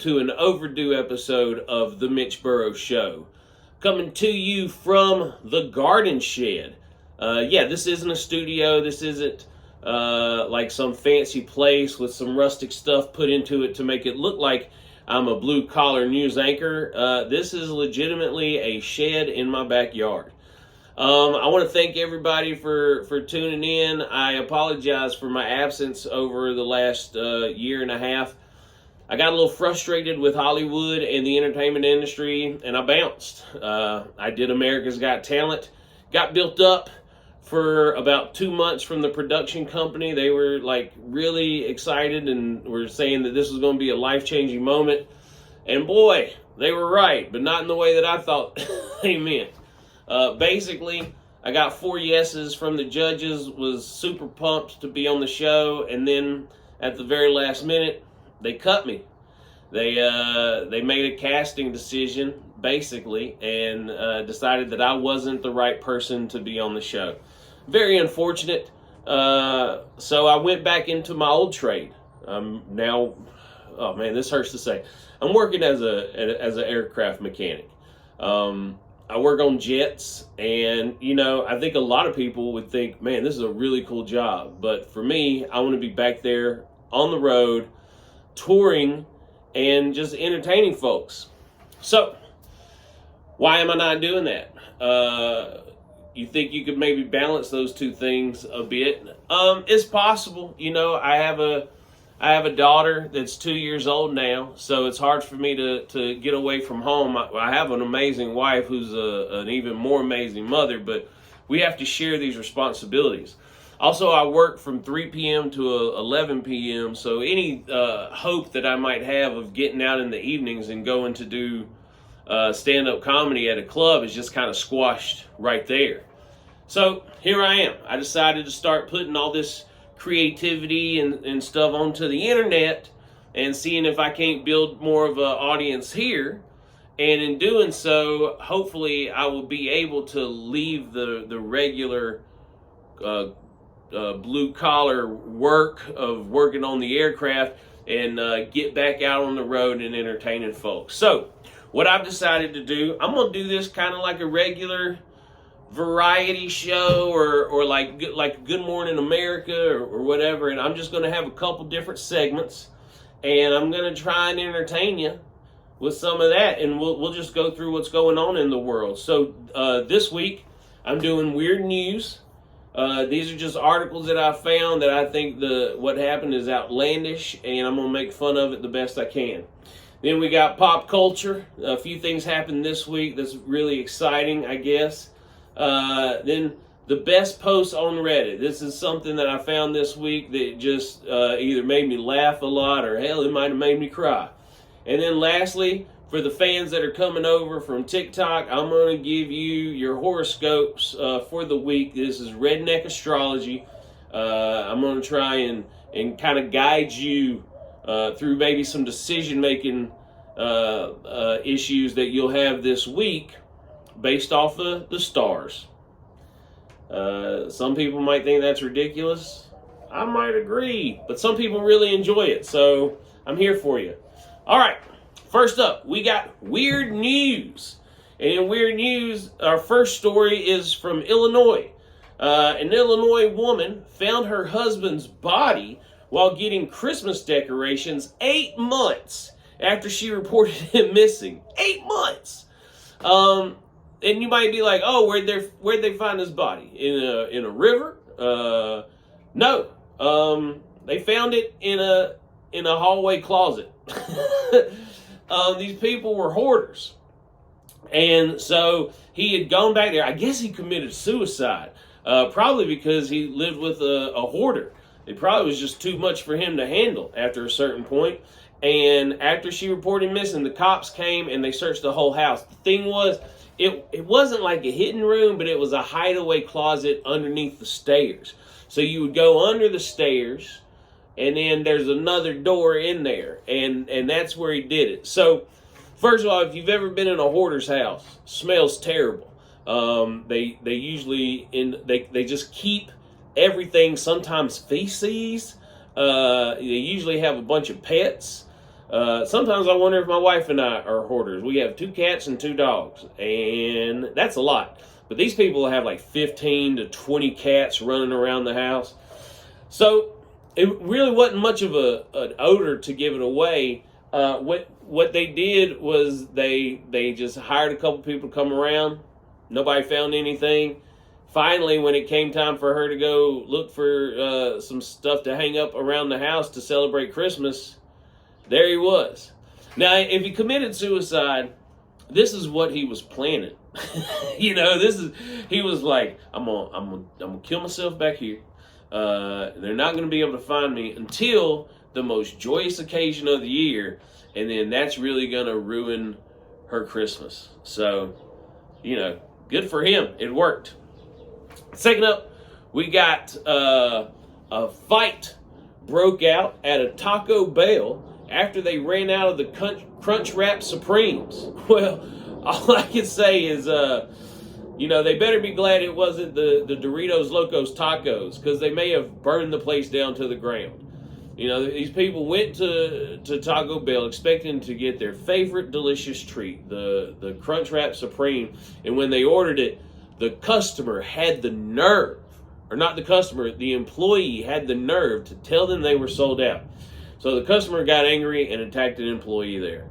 to an overdue episode of The Mitch Burrow Show. Coming to you from the garden shed. This isn't a studio. This isn't like some fancy place with some rustic stuff put into it to make it look like I'm a blue-collar news anchor. This is legitimately a shed in my backyard. I want to thank everybody for tuning in. I apologize for my absence over the last year and a half. I got a little frustrated with Hollywood and the entertainment industry, and I bounced. I did America's Got Talent, got built up for about 2 months from the production company. They were like really excited and were saying that this was going to be a life-changing moment. And boy, they were right, but not in the way that I thought they meant. Basically, I got 4 yeses from the judges, was super pumped to be on the show, and then at the very last minute, they cut me. They made a casting decision, basically, and decided that I wasn't the right person to be on the show. Very unfortunate. So I went back into my old trade. Now, oh man, this hurts to say. I'm working as an aircraft mechanic. I work on jets, and I think a lot of people would think, man, this is a really cool job. But for me, I want to be back there on the road, touring, and just entertaining folks. So, why am I not doing that? You think you could maybe balance those two things a bit? It's possible. I have a daughter that's 2 years old now, so it's hard for me to get away from home. I have an amazing wife who's an even more amazing mother, but we have to share these responsibilities. Also, I work from 3 p.m. to 11 p.m., so any hope that I might have of getting out in the evenings and going to do stand-up comedy at a club is just kind of squashed right there. So here I am. I decided to start putting all this creativity and stuff onto the internet and seeing if I can't build more of an audience here. And in doing so, hopefully I will be able to leave the regular blue-collar work of working on the aircraft and get back out on the road and entertaining folks. So what I've decided to do, I'm going to do this kind of like a regular variety show or like Good Morning America or whatever, and I'm just going to have a couple different segments, and I'm going to try and entertain you with some of that, and we'll just go through what's going on in the world. So this week I'm doing weird news. These are just articles that I found that I think what happened is outlandish, and I'm going to make fun of it the best I can. Then we got pop culture. A few things happened this week that's really exciting, I guess. Then the best posts on Reddit. This is something that I found this week that just either made me laugh a lot or hell, it might have made me cry. And then lastly, for the fans that are coming over from TikTok, I'm going to give you your horoscopes for the week. This is Redneck Astrology. I'm going to try and kind of guide you through maybe some decision-making issues that you'll have this week based off of the stars. Some people might think that's ridiculous. I might agree, but some people really enjoy it, so I'm here for you. All right, first up, we got weird news. And in weird news, our first story is from Illinois. An Illinois woman found her husband's body while getting Christmas decorations 8 months after she reported him missing. 8 months! And you might be like, oh, where'd they find his body? In a river? No. They found it in a hallway closet. These people were hoarders. And so he had gone back there. I guess he committed suicide. Probably because he lived with a hoarder. It probably was just too much for him to handle after a certain point. And after she reported missing, the cops came and they searched the whole house. The thing was, it wasn't like a hidden room, but it was a hideaway closet underneath the stairs. So you would go under the stairs, and then there's another door in there, and that's where he did it. So, first of all, if you've ever been in a hoarder's house, smells terrible. They usually they just keep everything, sometimes feces. They usually have a bunch of pets. Sometimes I wonder if my wife and I are hoarders. We have 2 cats and 2 dogs, and that's a lot. But these people have like 15 to 20 cats running around the house. So it really wasn't much of an odor to give it away. What they did was they just hired a couple people to come around. Nobody found anything. Finally, when it came time for her to go look for some stuff to hang up around the house to celebrate Christmas, there he was. Now, if he committed suicide, this is what he was planning. He was like, I'm gonna kill myself back here. They're not gonna be able to find me until the most joyous occasion of the year, and then that's really gonna ruin her Christmas. So, good for him. It worked. Second up, we got a fight broke out at a Taco Bell after they ran out of the Crunch Wrap Supremes. Well, all I can say is, they better be glad it wasn't the Doritos Locos Tacos, because they may have burned the place down to the ground. These people went to Taco Bell expecting to get their favorite delicious treat, the Crunch Wrap Supreme, and when they ordered it, the customer had the nerve, or not the customer, the employee had the nerve to tell them they were sold out. So the customer got angry and attacked an employee there.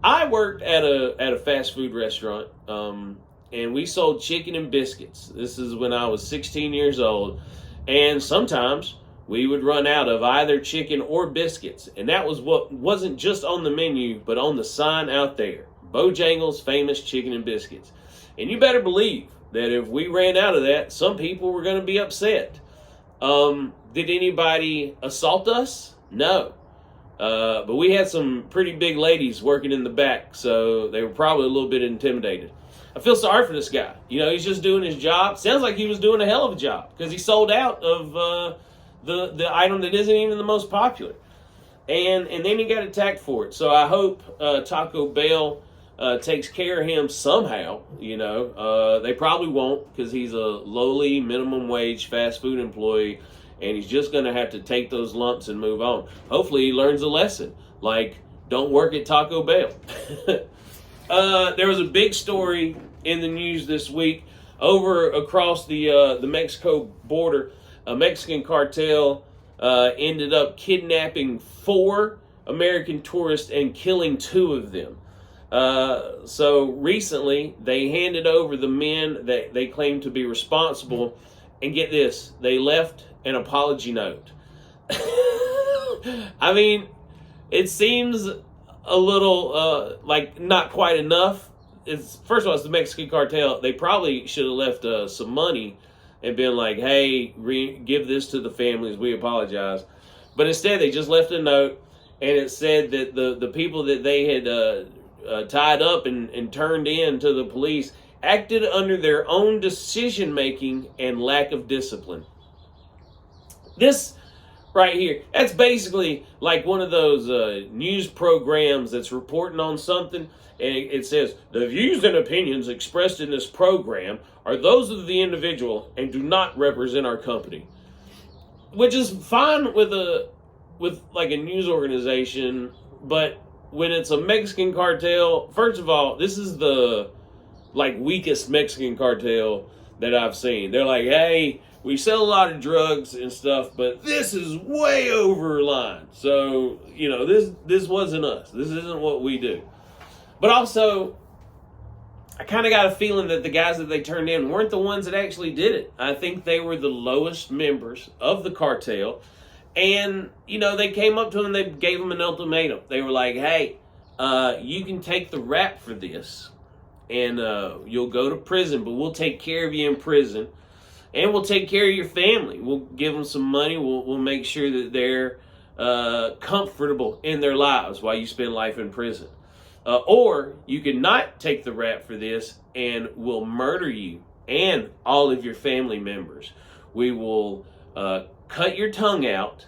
I worked at a fast food restaurant, and we sold chicken and biscuits. This is when I was 16 years old, and sometimes we would run out of either chicken or biscuits, and that was what wasn't just on the menu, but on the sign out there. Bojangles' famous chicken and biscuits. And you better believe that if we ran out of that, some people were going to be upset. Did anybody assault us? No. But we had some pretty big ladies working in the back, so they were probably a little bit intimidated. I feel sorry for this guy. He's just doing his job. Sounds like he was doing a hell of a job, because he sold out of the item that isn't even the most popular. And then he got attacked for it. So I hope Taco Bell takes care of him somehow. They probably won't, because he's a lowly minimum wage fast food employee, and he's just going to have to take those lumps and move on. Hopefully he learns a lesson, like don't work at Taco Bell. There was a big story in the news this week over across the Mexico border. A Mexican cartel ended up kidnapping 4 American tourists and killing 2 of them. So recently, they handed over the men that they claimed to be responsible, and get this, they left an apology note. I mean, it seems a little like not quite enough. First of all, it's the Mexican cartel. They probably should have left some money and been like, hey, give this to the families, we apologize. But instead, they just left a note, and it said that the people that they had tied up and turned in to the police acted under their own decision-making and lack of discipline. This right here, that's basically like one of those news programs that's reporting on something, and it says, the views and opinions expressed in this program are those of the individual and do not represent our company. Which is fine with like a news organization, but when it's a Mexican cartel, first of all, this is the weakest Mexican cartel that I've seen. They're like, hey, we sell a lot of drugs and stuff, but this is way over line. So, this wasn't us. This isn't what we do. But also, I kind of got a feeling that the guys that they turned in weren't the ones that actually did it. I think they were the lowest members of the cartel. And, they came up to them and they gave them an ultimatum. They were like, hey, you can take the rap for this, and you'll go to prison, but we'll take care of you in prison, and we'll take care of your family. We'll give them some money. We'll make sure that they're comfortable in their lives while you spend life in prison. Or you can not take the rap for this, and we'll murder you and all of your family members. We will cut your tongue out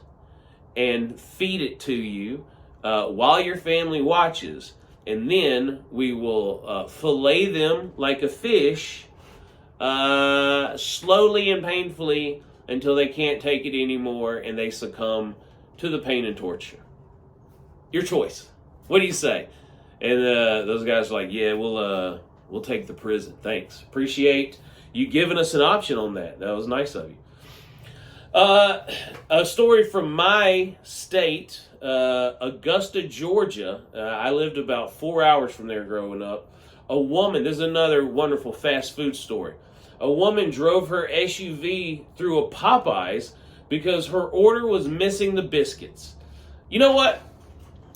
and feed it to you while your family watches, and then we will fillet them like a fish, slowly and painfully, until they can't take it anymore and they succumb to the pain and torture. Your choice. What do you say? And those guys are like, yeah, we'll take the prison. Thanks. Appreciate you giving us an option on that. That was nice of you. A story from my state, Augusta, Georgia. I lived about 4 hours from there growing up. A woman, this is another wonderful fast food story. A woman drove her SUV through a Popeyes because her order was missing the biscuits. You know what?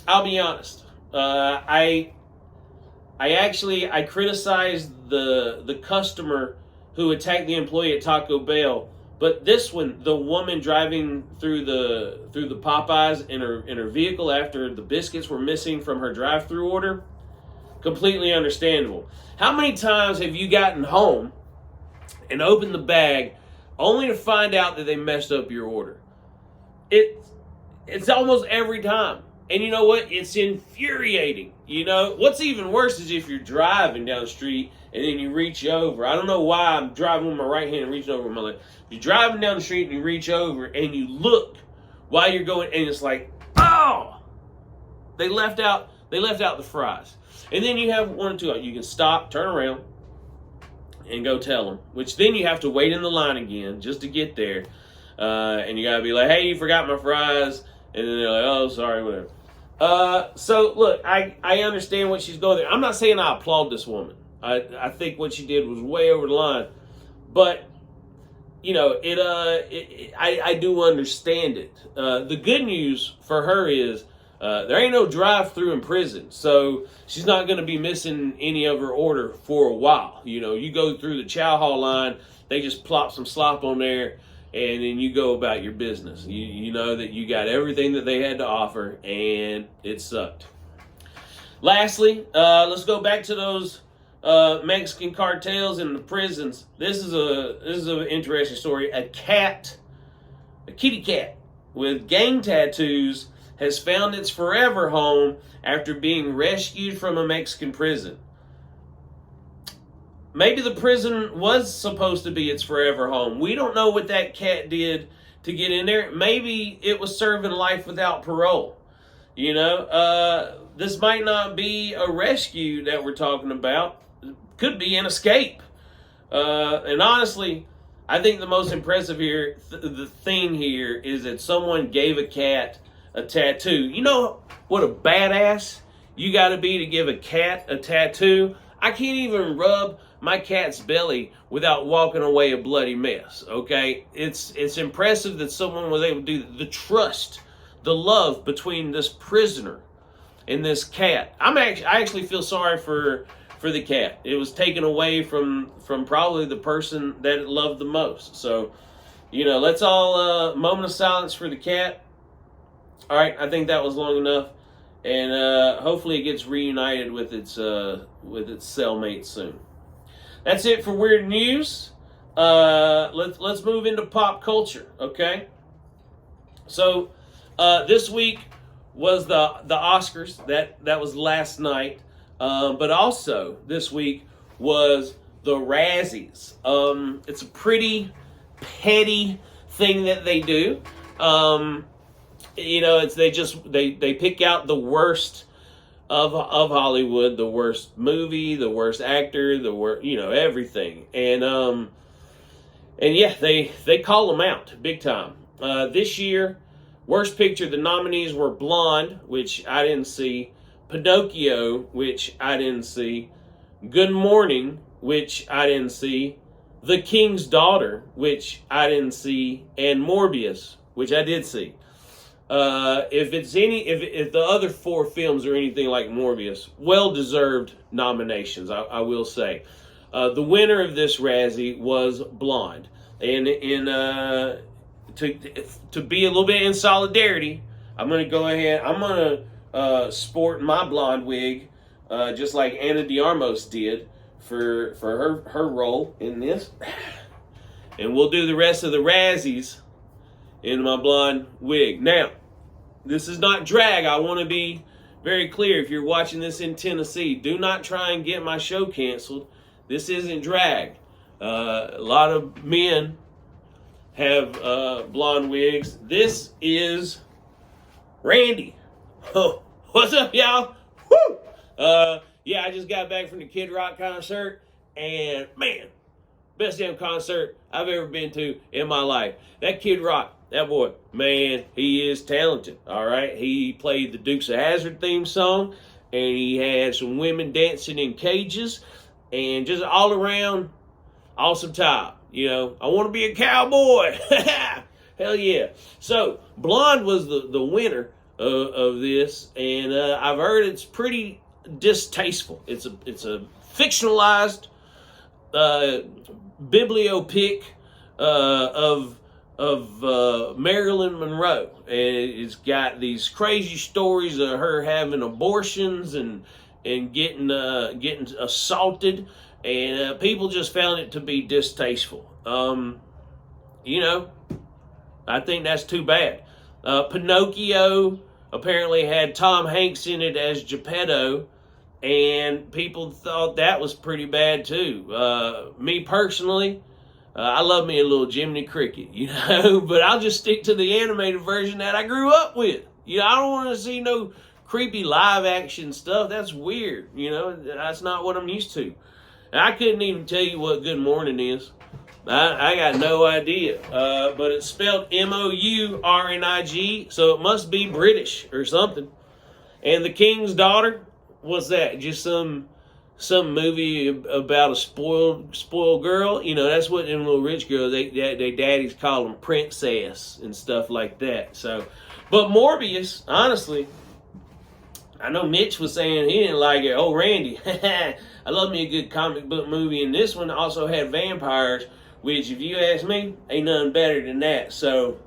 I'll be honest. I criticized the customer who attacked the employee at Taco Bell, but this one, the woman driving through the Popeyes in her vehicle after the biscuits were missing from her drive-through order, completely understandable. How many times have you gotten home and opened the bag only to find out that they messed up your order? It's almost every time. And you know what? It's infuriating. You know, what's even worse is if you're driving down the street and then you reach over. I don't know why I'm driving with my right hand and reaching over with my left. You're driving down the street and you reach over and you look while you're going, and it's like, oh, they left out the fries. And then you have one or two. You can stop, turn around, and go tell them. Which then you have to wait in the line again just to get there. And you gotta be like, hey, you forgot my fries. And then they're like, oh, sorry, whatever. So, look, I understand what she's going through. I'm not saying I applaud this woman. I think what she did was way over the line. But, you know, I do understand it. The good news for her is there ain't no drive-through in prison. So she's not going to be missing any of her order for a while. You know, you go through the chow hall line, they just plop some slop on there, and then you go about your business. You know that you got everything that they had to offer, and it sucked. Lastly, let's go back to those Mexican cartels in the prisons. This is an interesting story. A kitty cat with gang tattoos has found its forever home after being rescued from a Mexican prison. Maybe the prison was supposed to be its forever home. We don't know what that cat did to get in there. Maybe it was serving life without parole. You know, this might not be a rescue that we're talking about. It could be an escape. And honestly, I think the most impressive here, the thing here, is that someone gave a cat a tattoo. You know what a badass you got to be to give a cat a tattoo? I can't even rub my cat's belly without walking away a bloody mess, okay? It's impressive that someone was able to do that. The trust, the love between this prisoner and this cat. I actually feel sorry for the cat. It was taken away from probably the person that it loved the most. So, you know, let's all moment of silence for the cat. All right, I think that was long enough. And hopefully it gets reunited with its cellmate soon. That's it for weird news. Let's move into pop culture, okay? So this week was the Oscars. That was last night. But also this week was the Razzies. It's a pretty petty thing that they do. You know, they pick out the worst of Hollywood, the worst movie, the worst actor, the worst, you know, everything. And yeah, they call them out big time. This year, worst picture, the nominees were Blonde, which I didn't see, Pinocchio, which I didn't see, Good Morning, which I didn't see, The King's Daughter, which I didn't see, and Morbius, which I did see. If the other four films are anything like Morbius, well-deserved nominations, I will say. The winner of this Razzie was Blonde. And to be a little bit in solidarity, I'm going to go ahead, I'm going to sport my blonde wig, just like Anna de Armas did for her role in this. And we'll do the rest of the Razzies in my blonde wig. Now, this is not drag. I want to be very clear. If you're watching this in Tennessee, do not try and get my show canceled. This isn't drag. A lot of men have blonde wigs. This is Randy. What's up, y'all? Woo! Yeah, I just got back from the Kid Rock concert, and man, best damn concert I've ever been to in my life. That Kid Rock, that boy, man, he is talented, all right? He played the Dukes of Hazzard theme song, and he had some women dancing in cages, and just all around, awesome time. You know, I want to be a cowboy. Hell yeah. So, Blonde was the winner of this, and I've heard it's pretty distasteful. It's a fictionalized bibliopic of Marilyn Monroe, and it's got these crazy stories of her having abortions and getting assaulted, and people just found it to be distasteful. You know, I think that's too bad. Pinocchio apparently had Tom Hanks in it as Geppetto, and people thought that was pretty bad too. Me personally, I love me a little Jiminy Cricket, you know, but I'll just stick to the animated version that I grew up with. You know, I don't want to see no creepy live action stuff. That's weird, you know, that's not what I'm used to. And I couldn't even tell you what Good Morning is. I got no idea, but it's spelled Mournig, so it must be British or something. And The King's Daughter, what's that? Just some movie about a spoiled girl? You know, that's what them little rich girls, they daddies call them princess and stuff like that. So, but Morbius, honestly, I know Mitch was saying he didn't like it. Oh, Randy, I love me a good comic book movie, and this one also had vampires, which, if you ask me, ain't nothing better than that. So,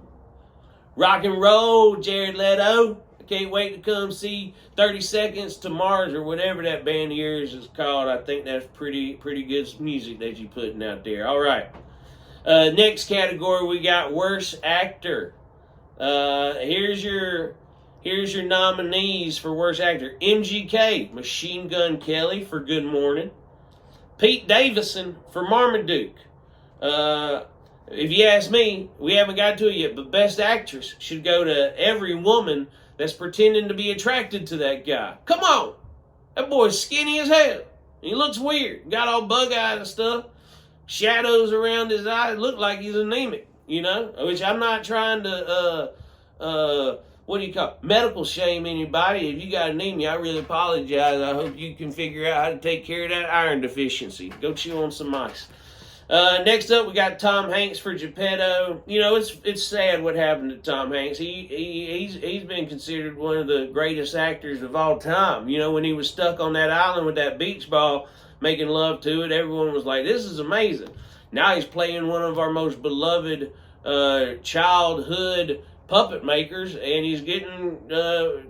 rock and roll, Jared Leto. I can't wait to come see 30 Seconds to Mars or whatever that band of yours is called. I think that's pretty good music that you're putting out there. All right. Next category, we got Worst Actor. Here's your nominees for Worst Actor. MGK, Machine Gun Kelly for Good Morning. Pete Davidson for Marmaduke. If you ask me, we haven't got to it yet, but Best Actress should go to every woman that's pretending to be attracted to that guy. Come on! That boy's skinny as hell. He looks weird. Got all bug-eyed and stuff. Shadows around his eyes. Look like he's anemic, you know? Which I'm not trying to, what do you call it? Medical shame anybody. If you got anemia, I really apologize. I hope you can figure out how to take care of that iron deficiency. Go chew on some ice. Next up, we got Tom Hanks for Geppetto. You know, it's sad what happened to Tom Hanks. He's been considered one of the greatest actors of all time. You know, when he was stuck on that island with that beach ball, making love to it, everyone was like, this is amazing. Now he's playing one of our most beloved childhood puppet makers, and he's getting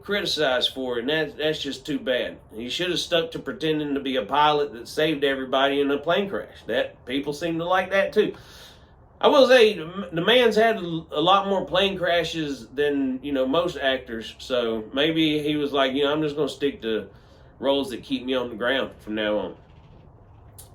criticized for it, and that's just too bad. He should have stuck to pretending to be a pilot that saved everybody in a plane crash. That people seem to like that too. I will say the man's had a lot more plane crashes than, you know, most actors, so maybe he was like, you know, I'm just going to stick to roles that keep me on the ground from now on.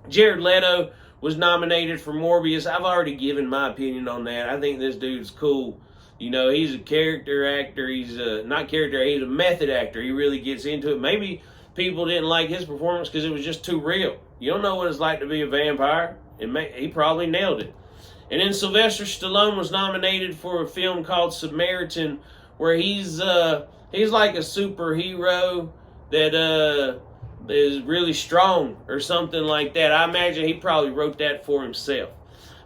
Jared Leto was nominated for Morbius. I've already given my opinion on that. I think this dude's cool. You know, he's a character actor. He's a method actor. He really gets into it. Maybe people didn't like his performance because it was just too real. You don't know what it's like to be a vampire. He probably nailed it. And then Sylvester Stallone was nominated for a film called Samaritan, where he's like a superhero that is really strong or something like that. I imagine he probably wrote that for himself.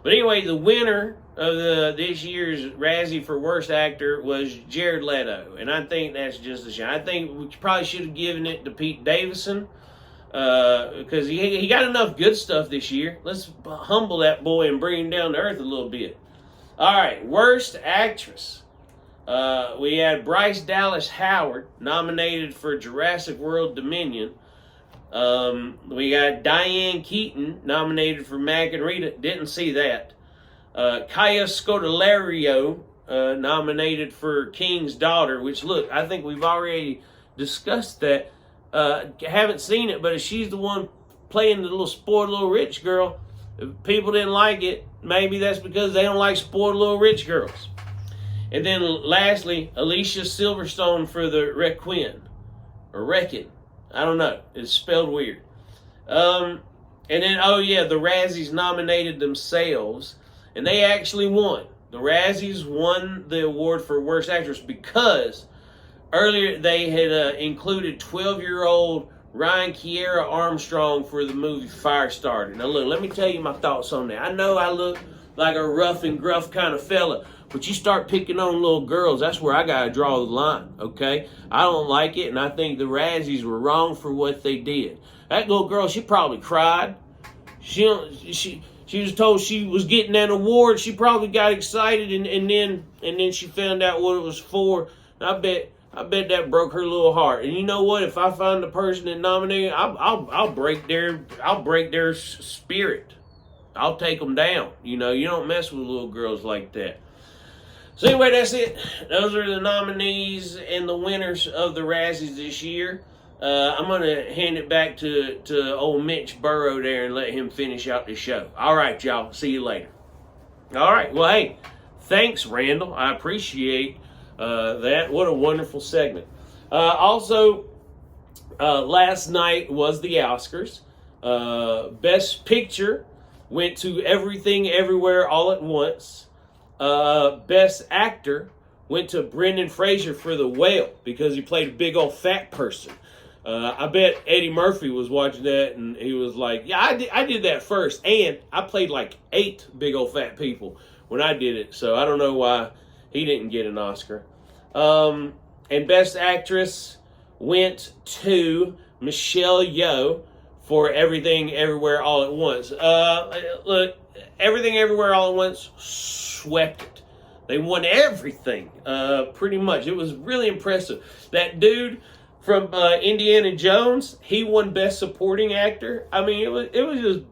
But anyway, the winner of this year's Razzie for Worst Actor was Jared Leto, and I think that's just a shame. I think we probably should have given it to Pete Davidson because he got enough good stuff this year. Let's humble that boy and bring him down to earth a little bit. All right, Worst Actress. We had Bryce Dallas Howard nominated for Jurassic World Dominion. We got Diane Keaton nominated for Mac and Rita. Didn't see that. Kaya Scodelario nominated for King's Daughter, which, look, I think we've already discussed that. Haven't seen it, but if she's the one playing the spoiled little rich girl, if people didn't like it, maybe that's because they don't like spoiled little rich girls. And then lastly, Alicia Silverstone for the Requiem. or reckon. I don't know. It's spelled weird. And then, oh yeah, the Razzies nominated themselves, and they actually won. The Razzies won the award for Worst Actress because earlier they had included 12-year-old Ryan Kiera Armstrong for the movie Firestarter. Now look, let me tell you my thoughts on that. I know I look like a rough and gruff kind of fella, but you start picking on little girls, that's where I gotta draw the line, okay? I don't like it, and I think the Razzies were wrong for what they did. That little girl, she probably cried. She was told she was getting an award. She probably got excited, and then she found out what it was for. And I bet that broke her little heart. And you know what? If I find the person that nominated, I'll break their spirit. I'll take them down. You know, you don't mess with little girls like that. So anyway, that's it. Those are the nominees and the winners of the Razzies this year. I'm going to hand it back to old Mitch Burrow there and let him finish out the show. All right, y'all. See you later. All right. Well, hey, thanks, Randall. I appreciate that. What a wonderful segment. Also, last night was the Oscars. Best Picture went to Everything Everywhere All at Once. Best Actor went to Brendan Fraser for The Whale because he played a big old fat person. I bet Eddie Murphy was watching that and he was like, yeah, I did that first. And I played like 8 big old fat people when I did it. So I don't know why he didn't get an Oscar. And Best Actress went to Michelle Yeoh for Everything Everywhere All at Once. Look, Everything Everywhere All at Once swept it. They won everything, pretty much. It was really impressive. That dude from Indiana Jones, he won Best Supporting Actor. I mean, it was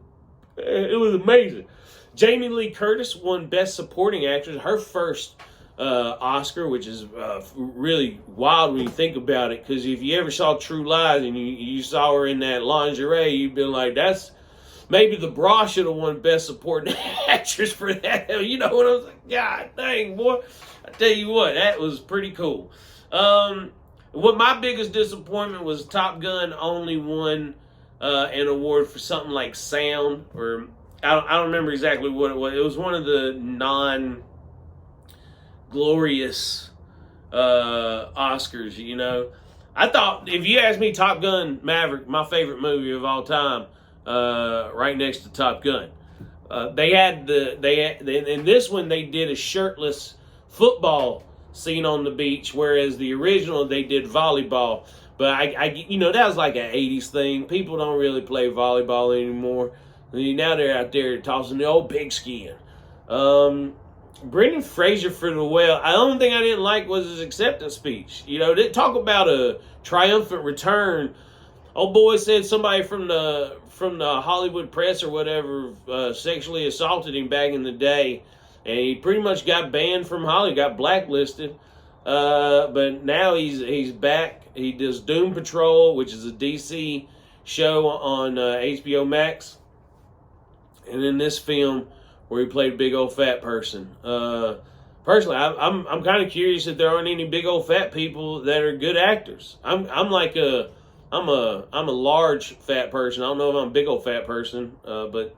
amazing. Jamie Lee Curtis won Best Supporting Actress, her first Oscar, which is really wild when you think about it. Because if you ever saw True Lies and you saw her in that lingerie, you'd been like, that's maybe the bra should have won Best Supporting Actress for that. You know what I was like? God dang, boy! I tell you what, that was pretty cool. What my biggest disappointment was Top Gun only won an award for something like sound, or I don't remember exactly what it was. It was one of the non-glorious Oscars, you know. I thought, if you ask me, Top Gun Maverick, my favorite movie of all time, right next to Top Gun. In this one they did a shirtless football scene on the beach, whereas the original they did volleyball. But I you know, that was like an 80s thing. People don't really play volleyball anymore. Now they're out there tossing the old pigskin. Brendan Fraser for The Whale. The only thing I didn't like was his acceptance speech. You know, they talk about a triumphant return. Old boy said somebody from the Hollywood press or whatever sexually assaulted him back in the day. And he pretty much got banned from Hollywood, got blacklisted. But now he's back. He does Doom Patrol, which is a DC show on HBO Max. And in this film, where he played a big old fat person. Personally, I'm kind of curious if there aren't any big old fat people that are good actors. I'm a large fat person. I don't know if I'm a big old fat person, but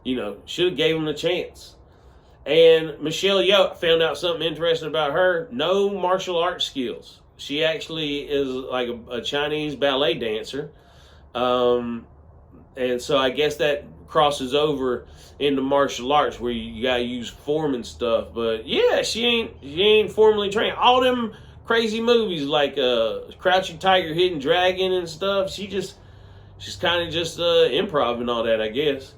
you know, should have gave him a chance. And Michelle Yeoh, I found out something interesting about her. No martial arts skills. She actually is like a Chinese ballet dancer. And so I guess that crosses over into martial arts where you gotta use form and stuff. But yeah, she ain't formally trained. All them crazy movies like Crouching Tiger, Hidden Dragon and stuff, she's kind of just improv and all that, I guess.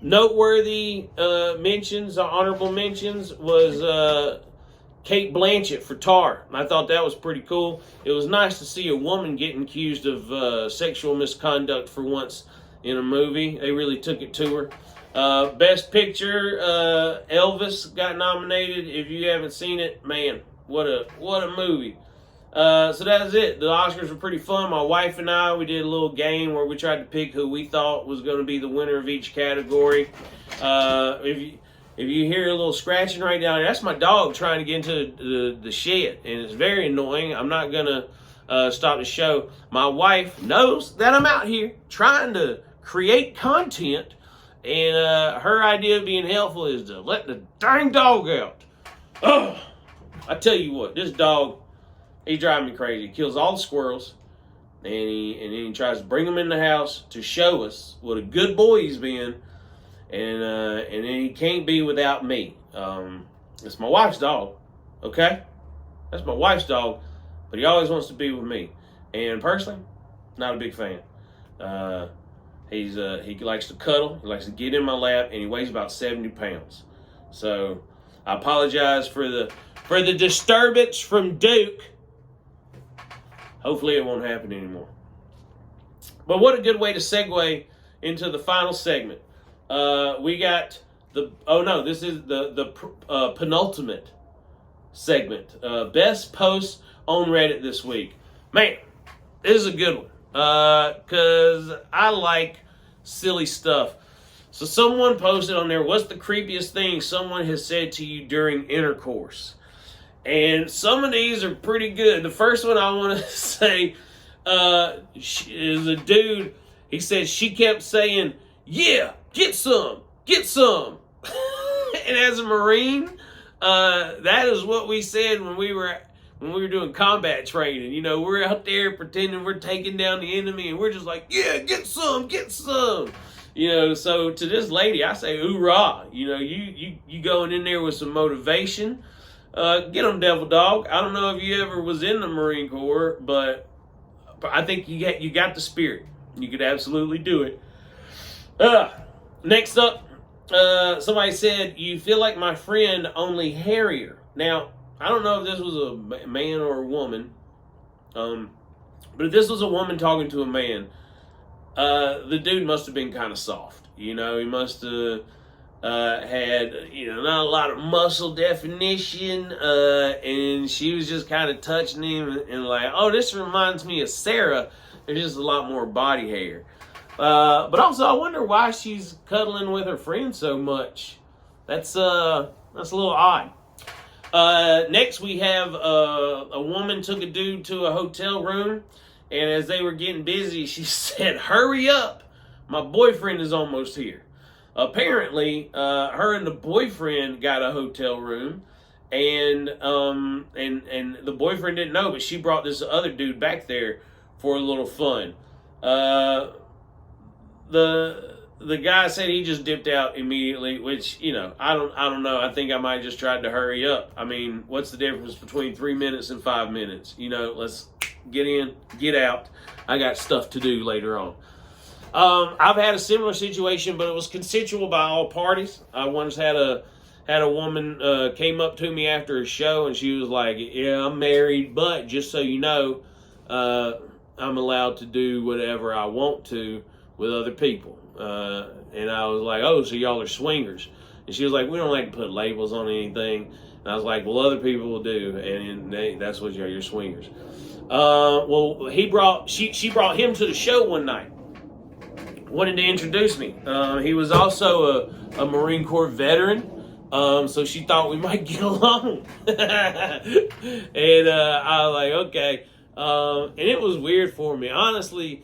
Noteworthy mentions, or honorable mentions, was Kate Blanchett for Tar. I thought that was pretty cool. It was nice to see a woman getting accused of sexual misconduct for once in a movie. They really took it to her. Best Picture, Elvis got nominated. If you haven't seen it, man, what a movie. So that's it. The Oscars were pretty fun. My wife and I, we did a little game where we tried to pick who we thought was going to be the winner of each category. If you hear a little scratching right down there, that's my dog trying to get into the shed, and it's very annoying. I'm not gonna stop the show. My wife knows that I'm out here trying to create content, and her idea of being helpful is to let the dang dog out. Oh, I tell you what, this dog, he's driving me crazy. He kills all the squirrels, and then he tries to bring them in the house to show us what a good boy he's been, and then he can't be without me. It's my wife's dog, okay? That's my wife's dog, but he always wants to be with me. And personally, not a big fan. He likes to cuddle, he likes to get in my lap, and he weighs about 70 pounds. So I apologize for the disturbance from Duke. Hopefully it won't happen anymore. But what a good way to segue into the final segment. We got this is the penultimate segment. Best posts on Reddit this week. Man, this is a good one. Because I like silly stuff. So someone posted on there, what's the creepiest thing someone has said to you during intercourse? And some of these are pretty good. The first one I want to say is a dude. He said she kept saying, yeah, get some. And as a Marine, that is what we said when we were doing combat training. You know, we're out there pretending we're taking down the enemy, and we're just like, yeah, get some. You know, so to this lady, I say, hoorah. You know, you going in there with some motivation. Get them, devil dog. I don't know if you ever was in the Marine Corps, but I think you got the spirit. You could absolutely do it. Next up, somebody said, you feel like my friend, only hairier. Now, I don't know if this was a man or a woman, but if this was a woman talking to a man, the dude must have been kind of soft. You know, he must have had, you know, not a lot of muscle definition, and she was just kind of touching him and like, oh, this reminds me of Sarah. There's just a lot more body hair. But also, I wonder why she's cuddling with her friend so much. That's a little odd. Next, we have a woman took a dude to a hotel room, and as they were getting busy, she said, hurry up, my boyfriend is almost here. Apparently, her and the boyfriend got a hotel room, and the boyfriend didn't know, but she brought this other dude back there for a little fun. The guy said he just dipped out immediately, which, you know, I don't know. I think I might have just tried to hurry up. I mean, what's the difference between 3 minutes and 5 minutes? You know, let's get in, get out. I got stuff to do later on. I've had a similar situation, but it was consensual by all parties. I once had a woman came up to me after a show, and she was like, yeah, I'm married, but just so you know, I'm allowed to do whatever I want to with other people. And I was like, oh, so y'all are swingers. And she was like, we don't like to put labels on anything. And I was like, well, other people will do, and that's what you're swingers. Well, she brought him to the show one night. Wanted to introduce me. He was also a Marine Corps veteran, so she thought we might get along. And I was like, okay. And it was weird for me, honestly.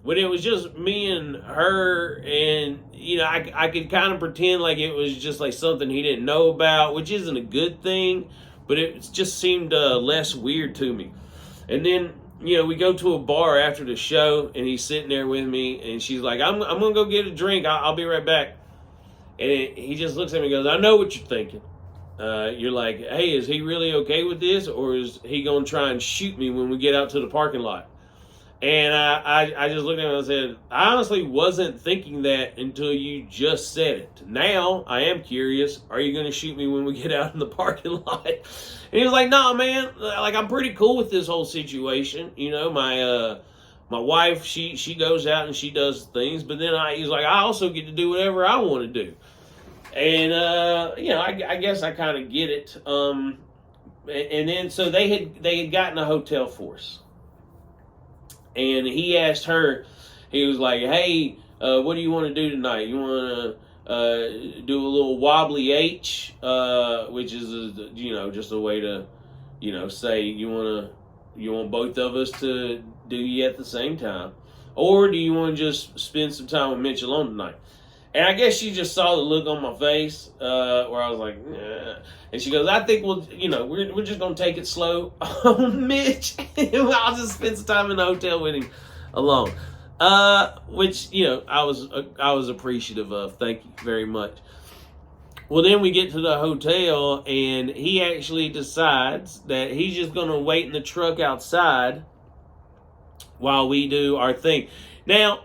When it was just me and her, and, you know, I could kind of pretend like it was just like something he didn't know about, which isn't a good thing, but it just seemed less weird to me. And then, you know, we go to a bar after the show, and he's sitting there with me, and she's like, I'm going to go get a drink. I'll be right back. And he just looks at me and goes, I know what you're thinking. You're like, hey, is he really okay with this, or is he going to try and shoot me when we get out to the parking lot? And I just looked at him and said, I honestly wasn't thinking that until you just said it. Now, I am curious, are you going to shoot me when we get out in the parking lot? And he was like, nah, man, like, I'm pretty cool with this whole situation. You know, my wife, she goes out and she does things, but then he's like, I also get to do whatever I want to do. And, you know, I guess I kind of get it. And then, so they had gotten a hotel for us. And he asked her, he was like, hey, what do you want to do tonight? You want to do a little wobbly H, which is, you know, just a way to, you know, say you want to You want both of us to do you at the same time? Or do you want to just spend some time with Mitch alone tonight? And I guess she just saw the look on my face where I was like, nah. And she goes, I think we're just going to take it slow on Mitch. I'll just spend some time in the hotel with him alone. Which, I was appreciative of. Thank you very much. Well, then we get to the hotel, and he actually decides that he's just going to wait in the truck outside while we do our thing. Now,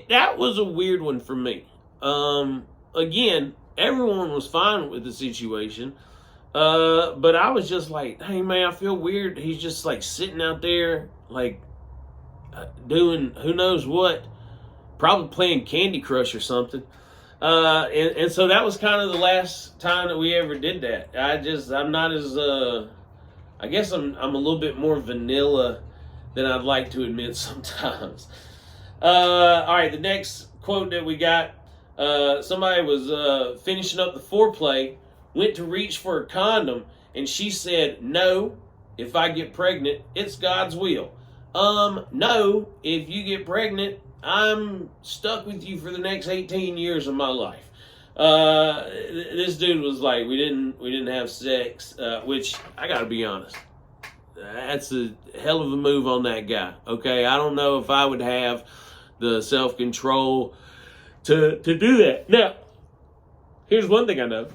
that was a weird one for me. Again, everyone was fine with the situation, but I was just like, hey, man, I feel weird. He's just, like, sitting out there, like, doing who knows what, probably playing Candy Crush or something. And so that was kind of the last time that we ever did that. I'm not as, I guess I'm a little bit more vanilla than I'd like to admit sometimes. All right, the next quote that we got, somebody was finishing up the foreplay, went to reach for a condom, and she said, no, if I get pregnant, it's God's will. No, if you get pregnant, I'm stuck with you for the next 18 years of my life. This dude was like, we didn't have sex, which I gotta be honest, that's a hell of a move on that guy. Okay, I don't know if I would have the self-control to do that. Now, here's one thing I know,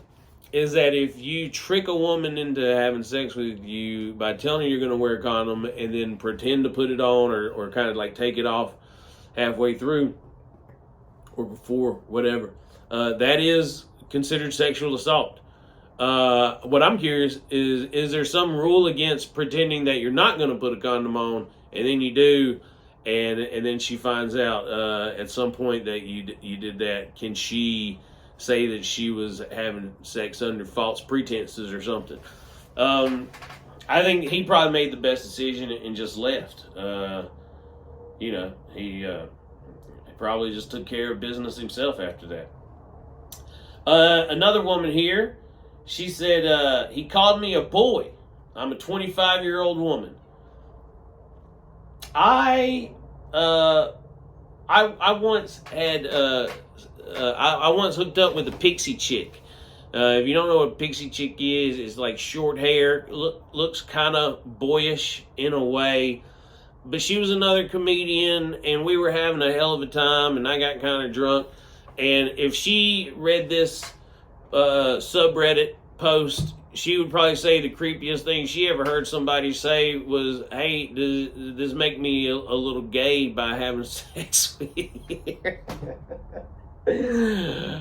is that if you trick a woman into having sex with you by telling her you're going to wear a condom and then pretend to put it on or kind of like take it off halfway through or before, whatever, that is considered sexual assault. What I'm curious is there some rule against pretending that you're not going to put a condom on and then you do, and then she finds out at some point that you did that? Can she say that she was having sex under false pretenses or something? I think he probably made the best decision and just left. He probably just took care of business himself after that. Another woman here, she said, he called me a boy. I'm a 25-year-old woman. I once had, I once hooked up with a pixie chick. If you don't know what a pixie chick is, it's like short hair, looks kind of boyish in a way. But she was another comedian, and we were having a hell of a time, and I got kind of drunk. And if she read this subreddit post, she would probably say the creepiest thing she ever heard somebody say was, hey, does this make me a little gay by having sex with you?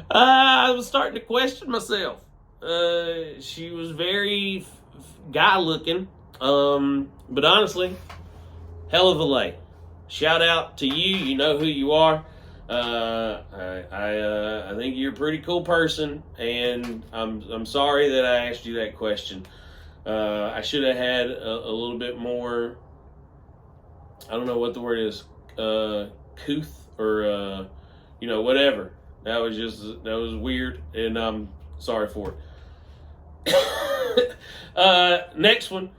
I was starting to question myself. She was very guy looking, but honestly, hell of a lay. Shout out to you. You know who you are. I think you're a pretty cool person, and I'm sorry that I asked you that question. I should have had a little bit more. I don't know what the word is. Couth or whatever. That was weird, and I'm sorry for it. Next one.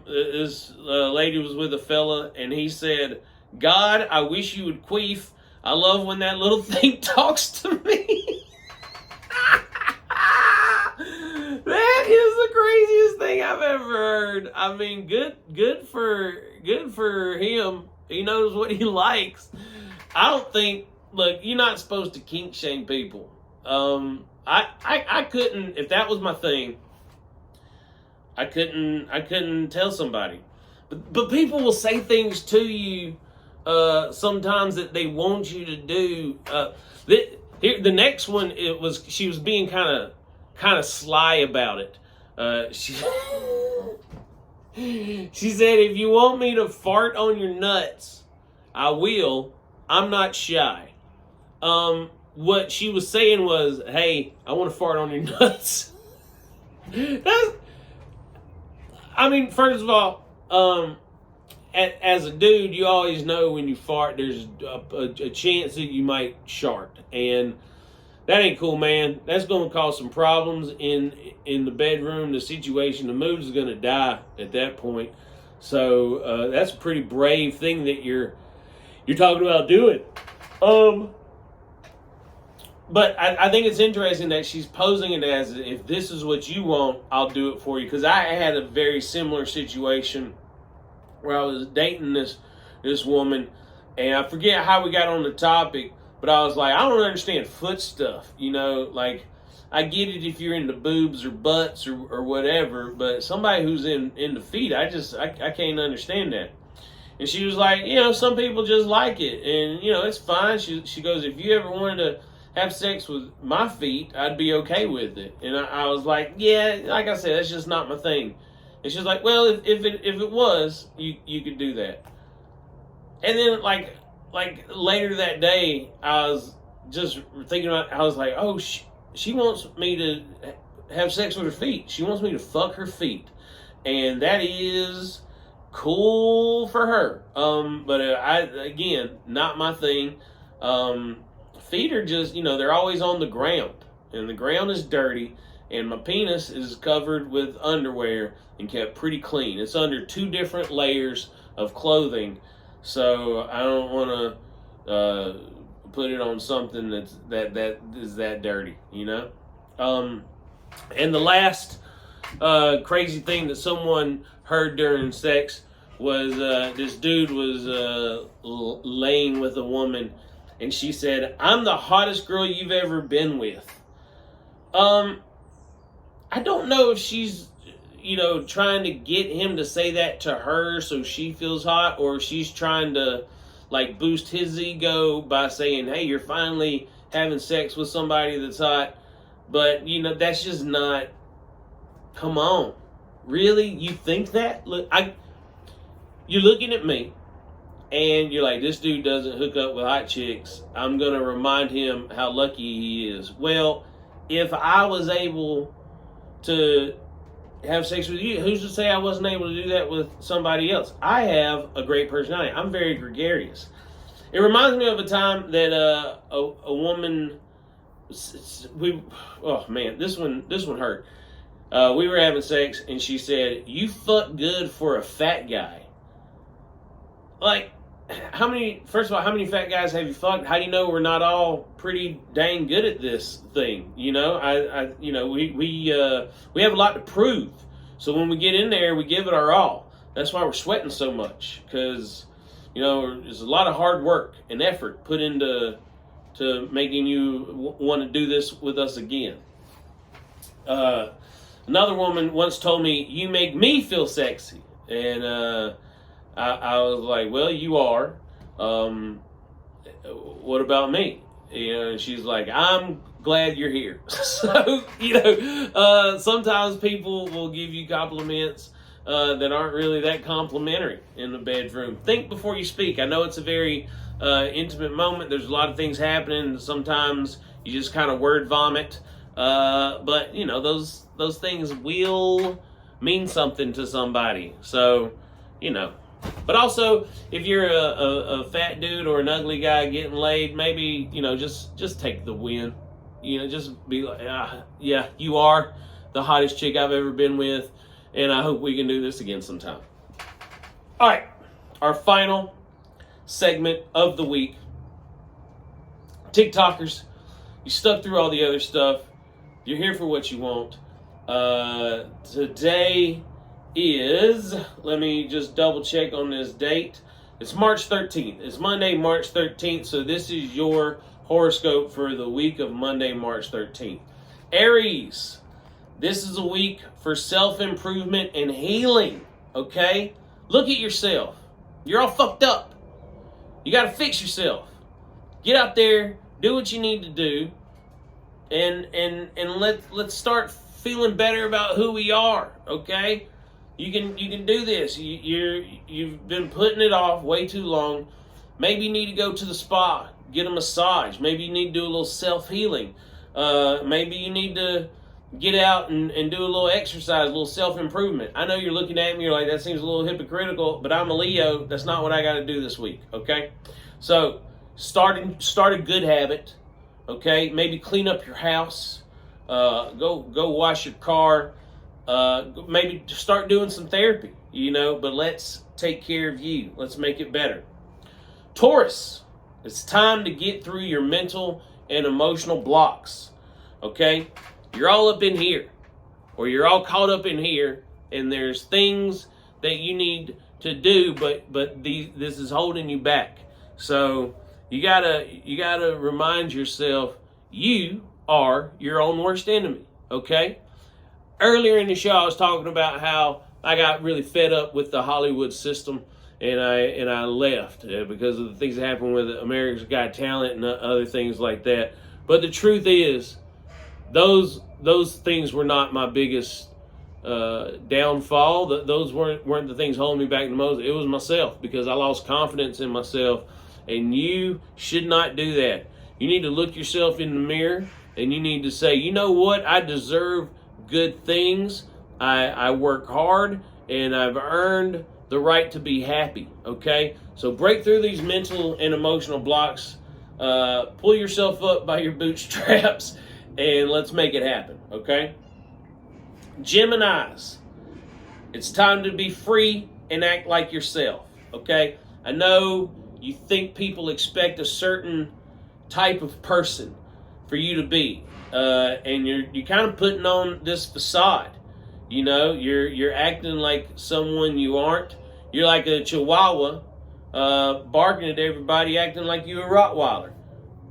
This lady was with a fella, and he said, God, I wish you would queef. I love when that little thing talks to me. That is the craziest thing I've ever heard. I mean, good for him. He knows what he likes. I don't think, look, you're not supposed to kink shame people. I couldn't, if that was my thing, I couldn't tell somebody. But people will say things to you sometimes that they want you to do. The next one, she was being kind of sly about it. She said, if you want me to fart on your nuts, I will. I'm not shy. What she was saying was, hey, I want to fart on your nuts. First of all, as a dude, you always know when you fart, there's a chance that you might shart. And That ain't cool, man. That's going to cause some problems in the bedroom, the situation. The mood is going to die at that point. So that's a pretty brave thing that you're talking about doing. But I think it's interesting that she's posing it as, if this is what you want, I'll do it for you. Because I had a very similar situation where I was dating this woman, and I forget how we got on the topic, but I was like, I don't understand foot stuff, like, I get it if you're into boobs or butts or whatever, but somebody who's into feet, I can't understand that. And she was like, some people just like it, and it's fine. She goes, if you ever wanted to have sex with my feet, I'd be okay with it. And I was like, yeah, like I said, that's just not my thing. And she's like, well, if it was, you could do that. And then like later that day, I was just thinking about, I was like, oh, she wants me to have sex with her feet. She wants me to fuck her feet. And that is cool for her. But again, not my thing. Feet are just, they're always on the ground, and the ground is dirty, and my penis is covered with underwear and kept pretty clean. It's under 2 different layers of clothing, so I don't want to put it on something that is that dirty, And the last crazy thing that someone heard during sex was this dude was laying with a woman, and she said, I'm the hottest girl you've ever been with. I don't know if she's, trying to get him to say that to her so she feels hot, or she's trying to, like, boost his ego by saying, hey, you're finally having sex with somebody that's hot. But, that's just not, come on. Really? You think that? Look, you're looking at me, and you're like, this dude doesn't hook up with hot chicks. I'm going to remind him how lucky he is. Well, if I was able to have sex with you, who's to say I wasn't able to do that with somebody else? I have a great personality. I'm very gregarious. It reminds me of a time that a woman, oh man, this one hurt. We were having sex, and she said, you fuck good for a fat guy. Like, first of all, how many fat guys have you fucked? How do you know we're not all pretty dang good at this thing? We have a lot to prove. So when we get in there, we give it our all. That's why we're sweating so much, because, there's a lot of hard work and effort put into making you want to do this with us again. Another woman once told me, you make me feel sexy. And, I was like, well, you are. What about me? And she's like, I'm glad you're here. So, sometimes people will give you compliments that aren't really that complimentary in the bedroom. Think before you speak. I know it's a very intimate moment. There's a lot of things happening. Sometimes you just kind of word vomit. But, those things will mean something to somebody. So, But also, if you're a fat dude or an ugly guy getting laid, maybe, just take the win. Just be like, yeah, you are the hottest chick I've ever been with, and I hope we can do this again sometime. All right, our final segment of the week. TikTokers, you stuck through all the other stuff. You're here for what you want. Today is, let me just double check on this date. It's March 13th. It's Monday, March 13th. So this is your horoscope for the week of Monday, March 13th. Aries, this is a week for self-improvement and healing, okay? Look at yourself. You're all fucked up. You got to fix yourself. Get out there, do what you need to do, and let's start feeling better about who we are, okay? You can do this. You've been putting it off way too long. Maybe you need to go to the spa, get a massage. Maybe you need to do a little self-healing. Maybe you need to get out and do a little exercise, a little self-improvement. I know you're looking at me, you're like, that seems a little hypocritical, but I'm a Leo. That's not what I got to do this week, okay? So start a good habit. Okay, maybe clean up your house. Go wash your car. Maybe start doing some therapy. But let's take care of you. Let's make it better. Taurus, it's time to get through your mental and emotional blocks. Okay, you're all up in here, or you're all caught up in here, and there's things that you need to do, but this is holding you back. So you gotta remind yourself you are your own worst enemy. Okay. Earlier in the show, I was talking about how I got really fed up with the Hollywood system, and I left because of the things that happened with America's Got Talent and other things like that. But the truth is, those things were not my biggest downfall. Those weren't the things holding me back the most. It was myself, because I lost confidence in myself, and you should not do that. You need to look yourself in the mirror, and you need to say, you know what, I deserve good things. I work hard, and I've earned the right to be happy. Okay, so break through these mental and emotional blocks. Pull yourself up by your bootstraps, and let's make it happen. Okay. Geminis, it's time to be free and act like yourself. Okay, I know you think people expect a certain type of person for you to be, and you're kind of putting on this facade. You're acting like someone you aren't. You're like a Chihuahua, barking at everybody, acting like you're a Rottweiler.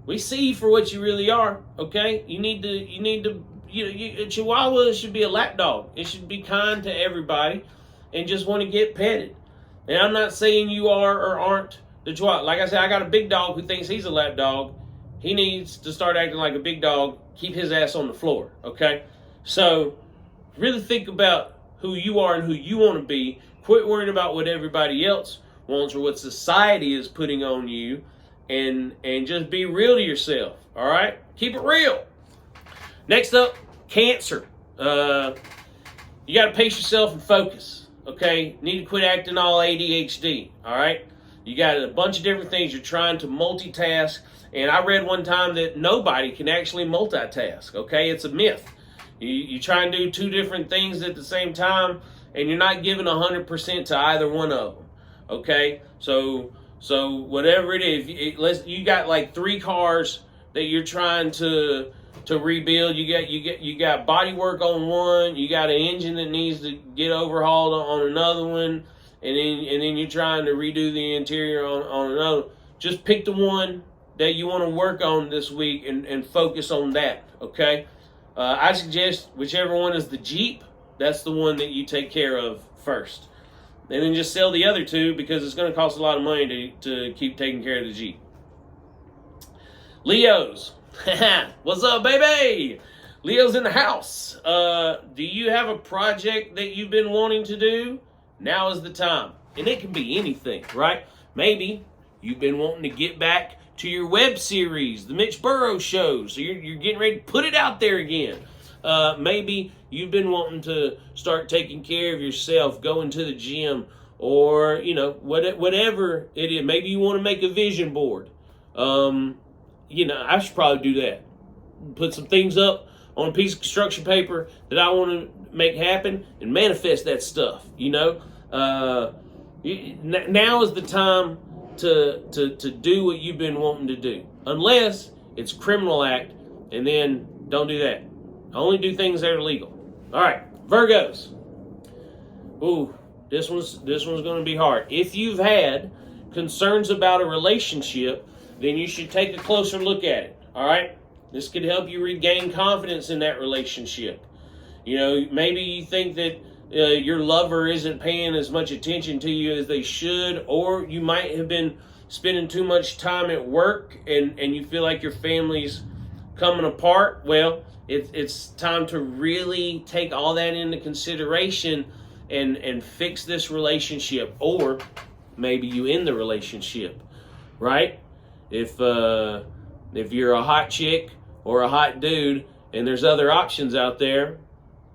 We see you for what you really are. Okay, you need to. A Chihuahua should be a lap dog. It should be kind to everybody and just want to get petted. And I'm not saying you are or aren't the Chihuahua. Like I said, I got a big dog who thinks he's a lap dog. He needs to start acting like a big dog, keep his ass on the floor, okay? So really think about who you are and who you want to be. Quit worrying about what everybody else wants or what society is putting on you, and just be real to yourself, all right? Keep it real. Next up, Cancer. You got to pace yourself and focus, okay? Need to quit acting all ADHD, all right? You got a bunch of different things. You're trying to multitask. And I read one time that nobody can actually multitask, okay? It's a myth. You try and do two different things at the same time, and you're not giving 100% to either one of them, okay? So whatever it is, you got like 3 cars that you're trying to rebuild. You got body work on one. You got an engine that needs to get overhauled on another one, and then you're trying to redo the interior on another. Just pick the one that you want to work on this week and focus on that, okay? I suggest whichever one is the Jeep, that's the one that you take care of first. And then just sell the other 2, because it's going to cost a lot of money to keep taking care of the Jeep. Leos. What's up, baby? Leo's in the house. Do you have a project that you've been wanting to do? Now is the time. And it can be anything, right? Maybe you've been wanting to get back to your web series, the Mitch Burrow show. So you're getting ready to put it out there again. Maybe you've been wanting to start taking care of yourself, going to the gym, or, whatever it is. Maybe you want to make a vision board. I should probably do that. Put some things up on a piece of construction paper that I want to make happen and manifest that stuff, Now is the time to do what you've been wanting to do. Unless it's a criminal act, and then don't do that. Only do things that are legal. All right, Virgos. Ooh, this one's going to be hard. If you've had concerns about a relationship, then you should take a closer look at it. All right? This could help you regain confidence in that relationship. Maybe you think that your lover isn't paying as much attention to you as they should, or you might have been spending too much time at work and you feel like your family's coming apart. Well, it's time to really take all that into consideration and fix this relationship, or maybe you end the relationship, right? If you're a hot chick or a hot dude and there's other options out there,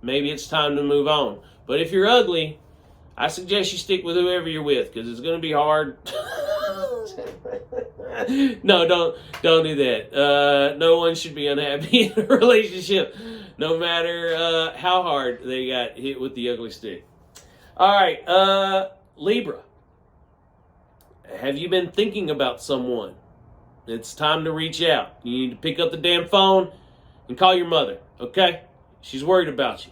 maybe it's time to move on. But if you're ugly, I suggest you stick with whoever you're with, because it's going to be hard. No, don't do that. No one should be unhappy in a relationship, no matter how hard they got hit with the ugly stick. All right, Libra. Have you been thinking about someone? It's time to reach out. You need to pick up the damn phone and call your mother, okay? She's worried about you.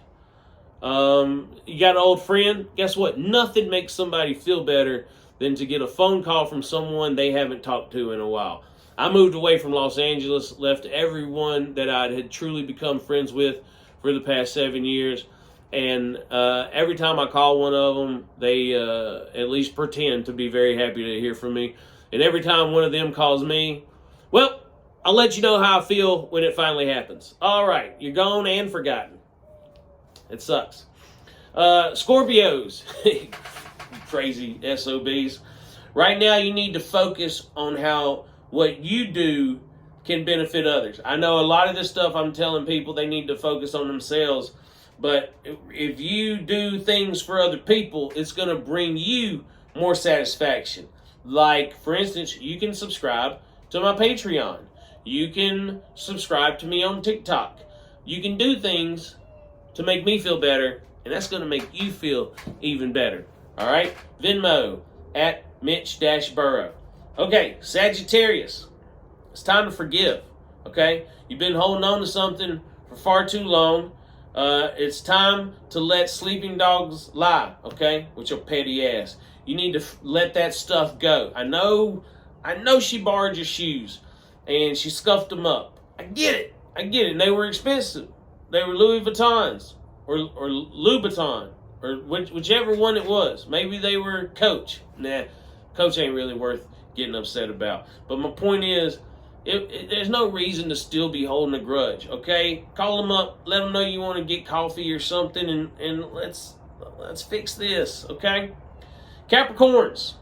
You got an old friend? Guess what? Nothing makes somebody feel better than to get a phone call from someone they haven't talked to in a while. I moved away from Los Angeles, left everyone that I had truly become friends with for the past 7 years, and every time I call one of them, they at least pretend to be very happy to hear from me. And every time one of them calls me, well, I'll let you know how I feel when it finally happens. All right, you're gone and forgotten. It sucks. Scorpios, crazy SOBs. Right now, you need to focus on how what you do can benefit others. I know a lot of this stuff I'm telling people they need to focus on themselves, but if you do things for other people, it's going to bring you more satisfaction. Like, for instance, you can subscribe to my Patreon. You can subscribe to me on TikTok. You can do things to make me feel better, and that's going to make you feel even better. All right? Venmo at Mitch-Burrow. Okay, Sagittarius. It's time to forgive. Okay? You've been holding on to something for far too long. It's time to let sleeping dogs lie, okay? With your petty ass. You need to let that stuff go. I know she borrowed your shoes and she scuffed them up. I get it. And they were expensive. They were Louis Vuittons or Louboutin or whichever one it was. Maybe they were Coach. Nah, Coach ain't really worth getting upset about. But my point is, there's no reason to still be holding a grudge, okay? Call them up, let them know you want to get coffee or something, and let's fix this, okay? Capricorns,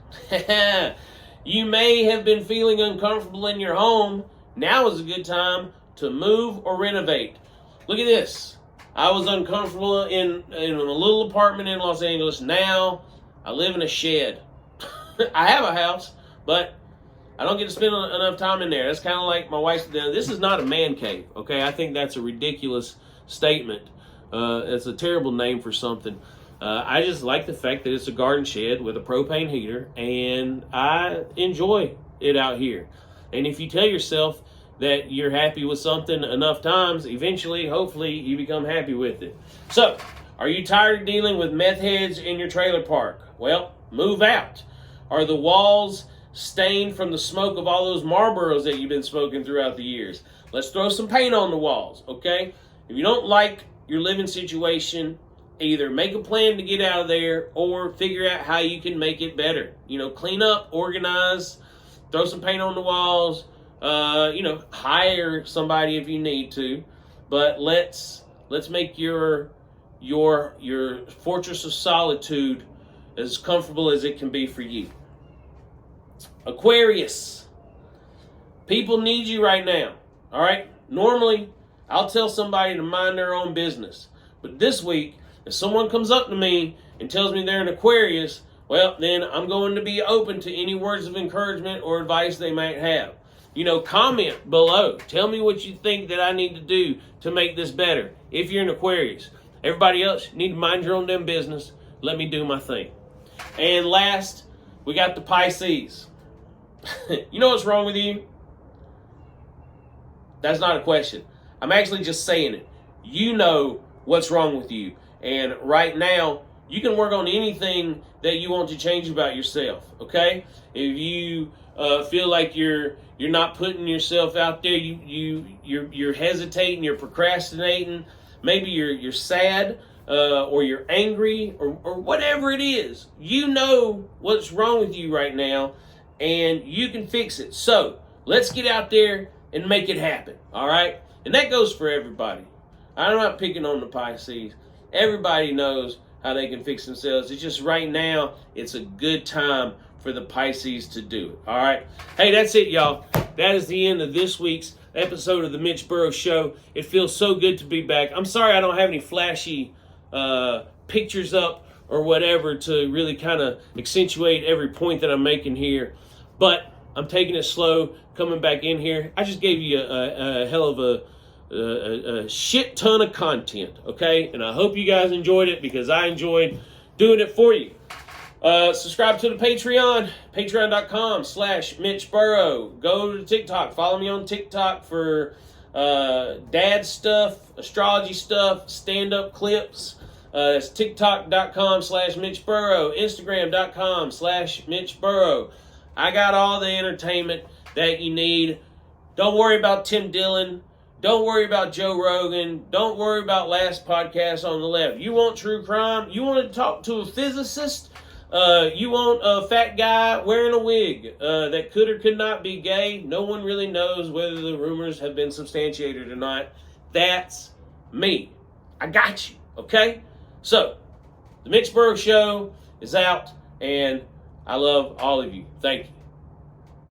you may have been feeling uncomfortable in your home. Now is a good time to move or renovate. Look at this. I was uncomfortable in a little apartment in Los Angeles. Now I live in a shed. I have a house, but I don't get to spend enough time in there. That's kind of like my wife's. This is not a man cave, okay? I think that's a ridiculous statement. It's a terrible name for something. I just like the fact that it's a garden shed with a propane heater, and I enjoy it out here. And if you tell yourself that you're happy with something enough times, eventually, hopefully, you become happy with it. So, are you tired of dealing with meth heads in your trailer park? Well, move out. Are the walls stained from the smoke of all those Marlboros that you've been smoking throughout the years? Let's throw some paint on the walls, okay? If you don't like your living situation, either make a plan to get out of there or figure out how you can make it better. You know, clean up, organize, throw some paint on the walls, hire somebody if you need to. But let's make your fortress of solitude as comfortable as it can be for you. Aquarius, people need you right now, all right? Normally, I'll tell somebody to mind their own business. But this week, if someone comes up to me and tells me they're an Aquarius, well, then I'm going to be open to any words of encouragement or advice they might have. Comment below. Tell me what you think that I need to do to make this better. If you're an Aquarius. Everybody else, you need to mind your own damn business. Let me do my thing. And last, we got the Pisces. You know what's wrong with you? That's not a question. I'm actually just saying it. You know what's wrong with you. And right now, you can work on anything that you want to change about yourself, okay? If you feel like you're not putting yourself out there, you're hesitating, you're procrastinating, maybe you're sad, or you're angry, or whatever it is, you know what's wrong with you right now, and you can fix it. So let's get out there and make it happen, all right? And that goes for everybody. I'm not picking on the Pisces. Everybody knows how they can fix themselves. It's just right now, it's a good time for the Pisces to do it, all right? Hey, that's it, y'all. That is the end of this week's episode of the Mitch Burrow Show. It feels so good to be back. I'm sorry I don't have any flashy pictures up or whatever to really kind of accentuate every point that I'm making here. But I'm taking it slow coming back in here. I just gave you a hell of a shit ton of content, okay? And I hope you guys enjoyed it because I enjoyed doing it for you. Subscribe to the Patreon, patreon.com/Mitch Burrow. Go to TikTok. Follow me on TikTok for dad stuff, astrology stuff, stand-up clips. It's tiktok.com/Mitch Burrow, instagram.com/Mitch Burrow. I got all the entertainment that you need. Don't worry about Tim Dillon. Don't worry about Joe Rogan. Don't worry about Last Podcast on the Left. You want true crime? You want to talk to a physicist? You want a fat guy wearing a wig that could or could not be gay? No one really knows whether the rumors have been substantiated or not. That's me. I got you, okay? So, the Mitch Burrow Show is out, and I love all of you. Thank you.